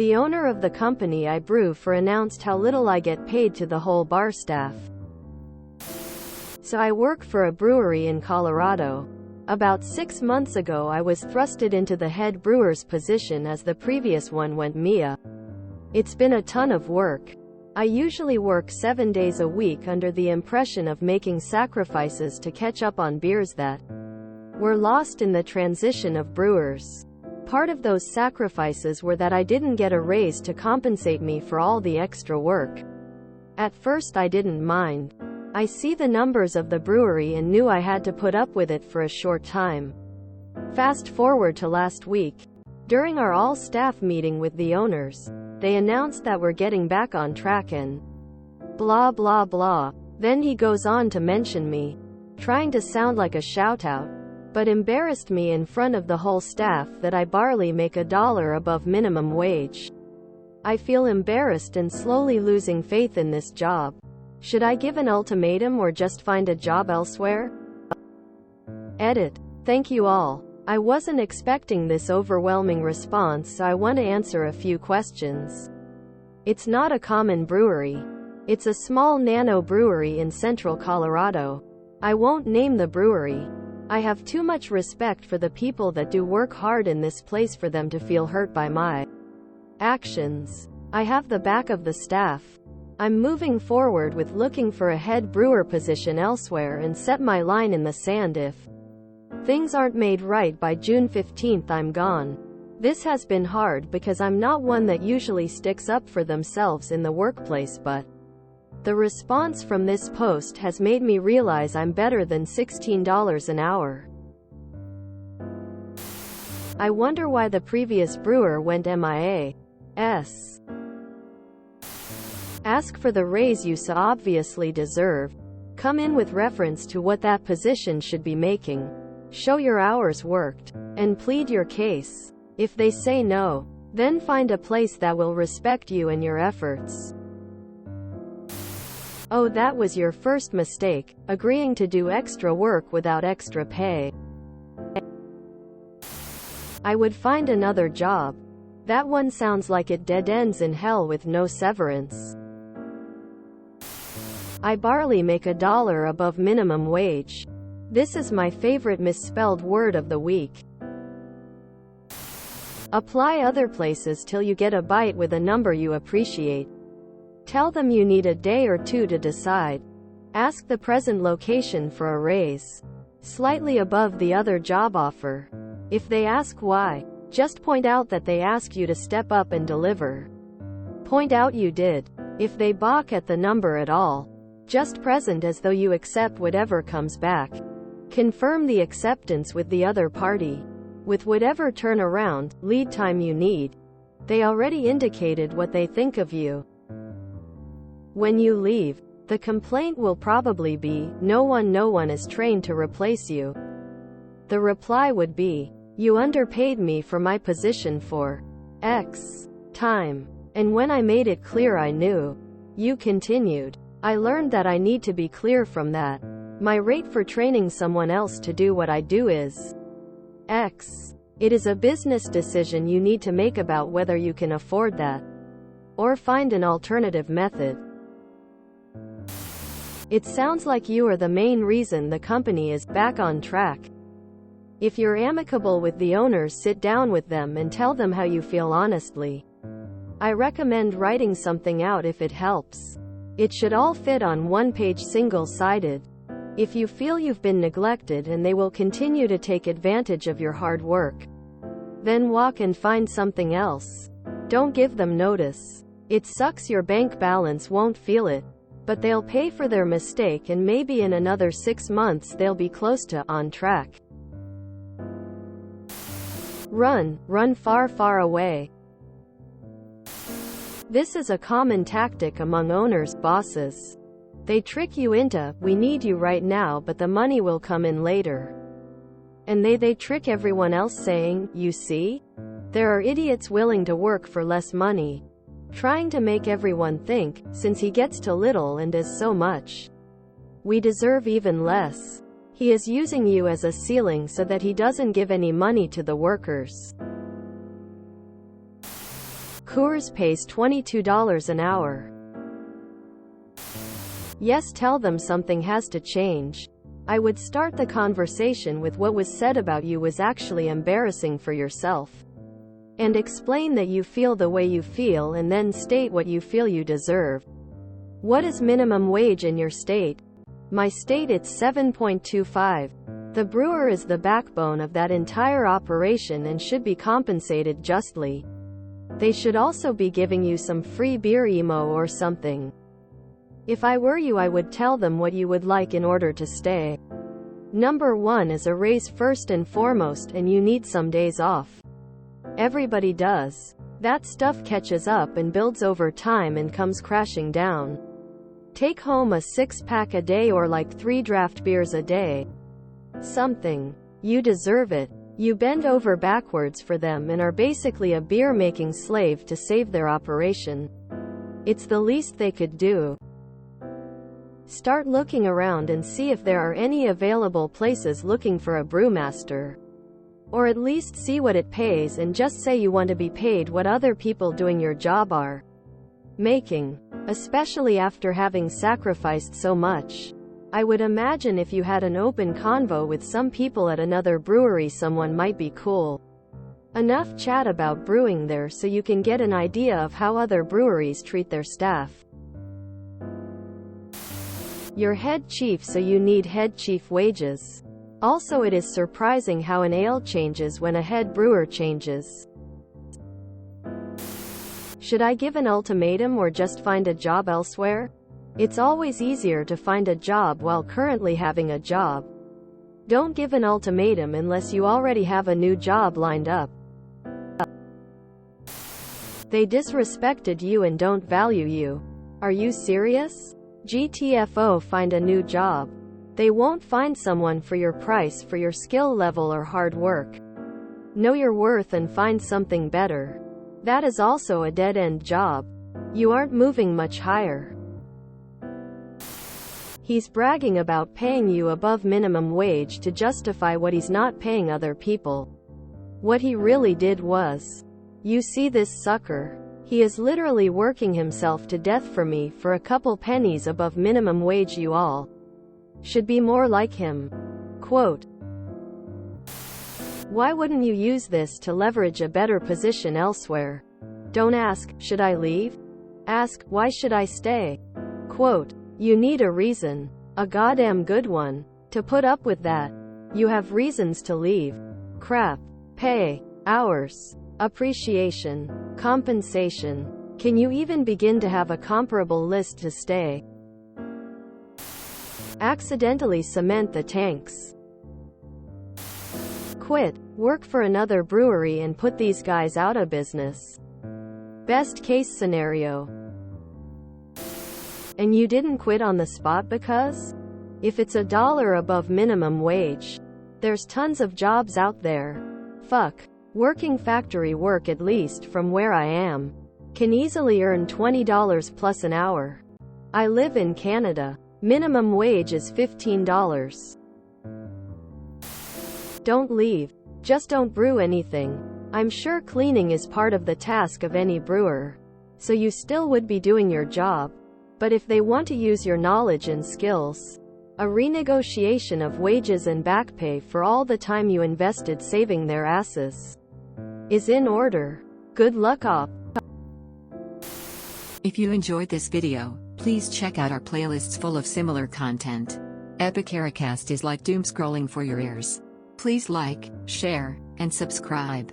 The owner of the company I brew for announced how little I get paid to the whole bar staff. So I work for a brewery in Colorado. About 6 months ago I was thrusted into the head brewer's position as the previous one went MIA. It's been a ton of work. I usually work 7 days a week under the impression of making sacrifices to catch up on beers that were lost in the transition of brewers. Part of those sacrifices were that I didn't get a raise to compensate me for all the extra work. At first I didn't mind. I see the numbers of the brewery and knew I had to put up with it for a short time. Fast forward to last week. During our all-staff meeting with the owners, they announced that we're getting back on track and blah blah blah. Then he goes on to mention me, trying to sound like a shout-out, but embarrassed me in front of the whole staff that I barely make $1 above minimum wage. I feel embarrassed and slowly losing faith in this job. Should I give an ultimatum or just find a job elsewhere? Edit. Thank you all. I wasn't expecting this overwhelming response, so I want to answer a few questions. It's not a common brewery. It's a small nano brewery in central Colorado. I won't name the brewery. I have too much respect for the people that do work hard in this place for them to feel hurt by my actions. I have the back of the staff. I'm moving forward with looking for a head brewer position elsewhere and set my line in the sand. If things aren't made right by June 15th, I'm gone. This has been hard because I'm not one that usually sticks up for themselves in the workplace, but the response from this post has made me realize I'm better than $16 an hour. I wonder why the previous brewer went MIA. Ask for the raise you so obviously deserve. Come in with reference to what that position should be making. Show your hours worked, and plead your case. If they say no, then find a place that will respect you and your efforts. Oh, that was your first mistake, agreeing to do extra work without extra pay. I would find another job. That one sounds like it dead ends in hell with no severance. I barely make $1 above minimum wage. This is my favorite misspelled word of the week. Apply other places till you get a bite with a number you appreciate. Tell them you need a day or two to decide. Ask the present location for a raise, slightly above the other job offer. If they ask why, just point out that they ask you to step up and deliver. Point out you did. If they balk at the number at all, just present as though you accept whatever comes back. Confirm the acceptance with the other party. With whatever turnaround, lead time you need. They already indicated what they think of you. When you leave, the complaint will probably be, no one is trained to replace you. The reply would be, you underpaid me for my position for X time. And when I made it clear I knew. You continued. I learned that I need to be clear from that. My rate for training someone else to do what I do is X. It is a business decision you need to make about whether you can afford that, or find an alternative method. It sounds like you are the main reason the company is back on track. If you're amicable with the owners, sit down with them and tell them how you feel honestly. I recommend writing something out if it helps. It should all fit on one page, single-sided. If you feel you've been neglected and they will continue to take advantage of your hard work, then walk and find something else. Don't give them notice. It sucks your bank balance won't feel it, but they'll pay for their mistake and maybe in another 6 months they'll be close to on track. Run far, far away. This is a common tactic among owners, bosses. They trick you into, we need you right now but the money will come in later. And they trick everyone else saying, you see? There are idiots willing to work for less money, trying to make everyone think, since he gets to little and does so much, we deserve even less. He is using you as a ceiling so that he doesn't give any money to the workers. Coors pays $22 an hour. Yes, tell them something has to change. I would start the conversation with what was said about you was actually embarrassing for yourself. And explain that you feel the way you feel, and then state what you feel you deserve. What is minimum wage in your state? My state, it's 7.25. The brewer is the backbone of that entire operation and should be compensated justly. They should also be giving you some free beer emo or something. If I were you, I would tell them what you would like in order to stay. Number 1 is a raise first and foremost, and you need some days off. Everybody does. That stuff catches up and builds over time and comes crashing down. Take home a 6-pack a day or like 3 draft beers a day. Something. You deserve it. You bend over backwards for them and are basically a beer-making slave to save their operation. It's the least they could do. Start looking around and see if there are any available places looking for a brewmaster. Or at least see what it pays, and just say you want to be paid what other people doing your job are making. Especially after having sacrificed so much. I would imagine if you had an open convo with some people at another brewery, someone might be cool enough chat about brewing there so you can get an idea of how other breweries treat their staff. You're head chief, so you need head chief wages. Also, it is surprising how an ale changes when a head brewer changes. Should I give an ultimatum or just find a job elsewhere? It's always easier to find a job while currently having a job. Don't give an ultimatum unless you already have a new job lined up. They disrespected you and don't value you. Are you serious? GTFO, find a new job. They won't find someone for your price, for your skill level or hard work. Know your worth and find something better. That is also a dead-end job. You aren't moving much higher. He's bragging about paying you above minimum wage to justify what he's not paying other people. What he really did was, you see this sucker? He is literally working himself to death for me for a couple pennies above minimum wage. You all should be more like him. Quote, why wouldn't you use this to leverage a better position elsewhere? Don't ask, should I leave? Ask, why should I stay? Quote, you need a reason. A goddamn good one. To put up with that. You have reasons to leave. Crap. Pay. Hours. Appreciation. Compensation. Can you even begin to have a comparable list to stay? Accidentally cement the tanks. Quit. Work for another brewery and put these guys out of business. Best case scenario. And you didn't quit on the spot because? If it's $1 above minimum wage, there's tons of jobs out there. Fuck. Working factory work, at least from where I am, can easily earn $20 plus an hour. I live in Canada. Minimum wage is $15. Don't leave. Just don't brew anything. I'm sure cleaning is part of the task of any brewer. So you still would be doing your job. But if they want to use your knowledge and skills, a renegotiation of wages and back pay for all the time you invested saving their asses is in order. Good luck, op. If you enjoyed this video, please check out our playlists full of similar content. Epicaricast is like doom scrolling for your ears. Please like, share, and subscribe.